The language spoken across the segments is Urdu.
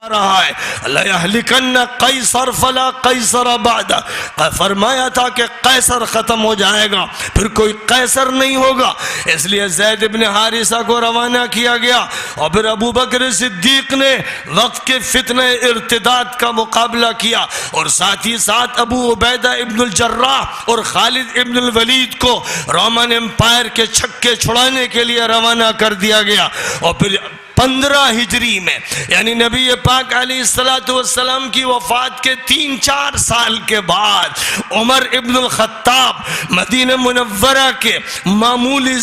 رہا ہے لَيَحْلِكَنَّ قَيْصَرْ فَلَا قَيْصَرَ بَعْدَ، فرمایا تھا کہ قیصر ختم ہو جائے گا، پھر کوئی قیصر نہیں ہوگا۔ اس لیے زید بن حارثہ کو روانہ کیا گیا، اور پھر ابو بکر صدیق نے وقت کے فتنہ ارتداد کا مقابلہ کیا، اور ساتھ ہی ساتھ ابو عبیدہ ابن الجراح اور خالد ابن الولید کو رومن امپائر کے چھکے چھڑانے کے لیے روانہ کر دیا گیا۔ اور پھر 15 ہجری میں، یعنی نبی پاک علیہ السلام کی وفات کے 3-4 سال کے بعد، عمر ابن الخطاب مدینہ منورہ کے معمولی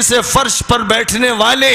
سے فرش پر بیٹھنے والے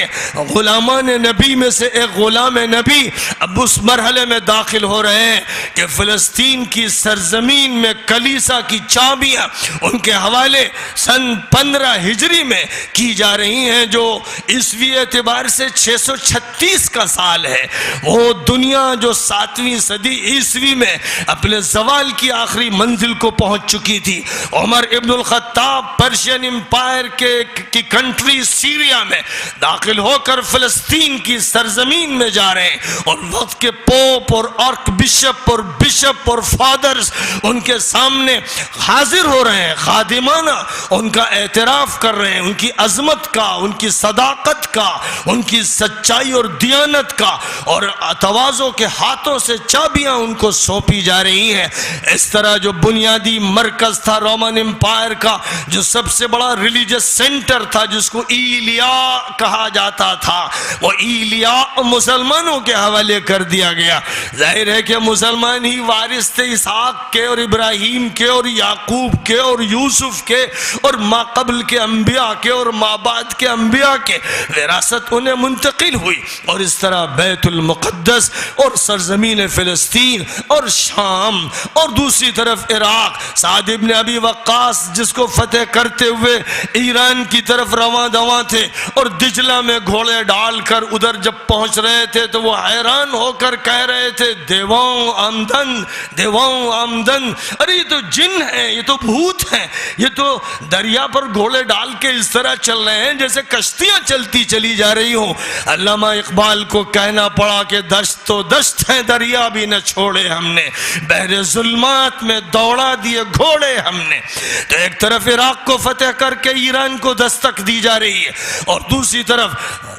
غلامان نبی میں سے ایک غلام نبی اب اس مرحلے میں داخل ہو رہے ہیں کہ فلسطین کی سرزمین میں کلیسا کی چابیاں ان کے حوالے سن 15 ہجری میں کی جا رہی ہیں، جو عیسوی اعتبار سے 636 کا سال ہے۔ وہ دنیا جو 7ویں صدی عیسوی میں اپنے زوال کی آخری منزل کو پہنچ چکی تھی، عمر ابن الخطاب پرشین امپائر کی کنٹری سیریا میں داخل ہو کر فلسطین کی سرزمین میں جا رہے ہیں، اور وقت کے پوپ اور آرک بشپ اور فادرز ان کے سامنے حاضر ہو رہے ہیں، خادمانہ ان کا اعتراف کر رہے ہیں، ان کی عظمت کا، ان کی صداقت کا، ان کی سچائی اور دیانت کا، اور تواضع کے ہاتھوں سے چابیاں ان کو سونپی جا رہی ہیں۔ اس طرح جو بنیادی مرکز تھا رومن امپائر کا، جو سب سے بڑا ریلیجس سینٹر تھا، جس کو ایلیا کہا جاتا تھا، وہ ایلیا مسلمانوں کے حوالے کر دیا گیا۔ ظاہر ہے کہ مسلمان ہی وارث تھے اسحاق کے اور ابراہیم کے اور یعقوب کے اور یوسف کے اور ما قبل کے انبیاء کے اور ما بعد کے انبیاء کے، وراثت انہیں منتقل ہوئی، اور اس طرح بیت المقدس اور سرزمین فلسطین اور شام، اور دوسری طرف عراق، سعد ابن ابی وقاص جس کو فتح کرتے ہوئے ایران کی طرف رواں دواں تھے، اور دجلہ میں گھوڑے ڈال کر ادھر جب پہنچ رہے تھے تو وہ حیران ہو کر کہہ رہے تھے دیواں آمدن، ارے یہ تو جن ہیں، یہ تو بھوت ہیں، یہ تو دریا پر گھوڑے ڈال کے اس طرح چل رہے ہیں جیسے کشتیاں چلتی چلی جا رہی ہوں۔ علامہ اقبال کو کہنا پڑا کہ دشت تو دشت ہے، دریا بھی نہ چھوڑے ہم نے، بحر ظلمات میں دوڑا دیے گھوڑے ہم نے۔ تو ایک طرف عراق کو فتح کر کے ایران کو دستک دی جا رہی ہے، اور دوسری طرف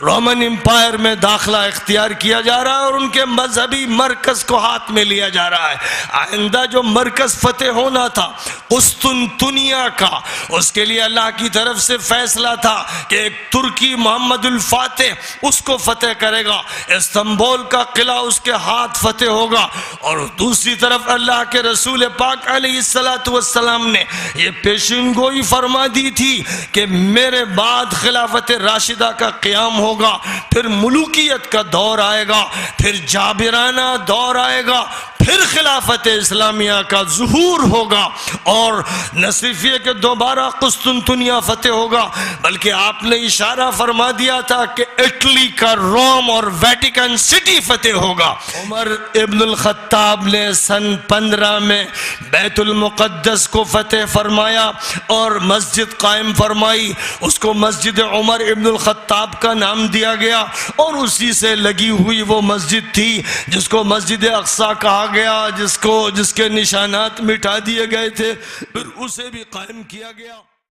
رومن امپائر میں داخلہ اختیار کیا جا رہا ہے، اور ان کے مذہبی مرکز کو ہاتھ میں لیا جا رہا ہے۔ آئندہ جو مرکز فتح ہونا تھا قسطنطنیہ کا، اس کے لیے اللہ کی طرف سے فیصلہ تھا کہ ایک ترکی محمد الفاتح اس کو فتح کرے گا، استنبول کا قلعہ اس کے ہاتھ فتح ہوگا، اور دوسری طرف اللہ کے رسول پاک علیہ السلام نے یہ پیشین گوئی فرما دی تھی کہ میرے بعد خلافت راشدہ کا قیام ہوگا، پھر ملوکیت کا دور آئے گا، پھر جابرانہ دور آئے گا، پھر خلافت اسلامیہ کا ظہور ہوگا، اور نہ صرف یہ کہ دوبارہ قسطنطنیہ فتح ہوگا، بلکہ آپ نے اشارہ فرما دیا تھا کہ اٹلی کا روم اور ویٹیکن سٹی فتح ہوگا۔ عمر ابن الخطاب نے سن 15 میں بیت المقدس کو فتح فرمایا اور مسجد قائم فرمائی، اس کو مسجد عمر ابن الخطاب کا نام دیا گیا، اور اسی سے لگی ہوئی وہ مسجد تھی جس کو مسجد اقصی کہا گیا، جس کے نشانات مٹا دیے گئے تھے، پھر اسے بھی قائم کیا گیا۔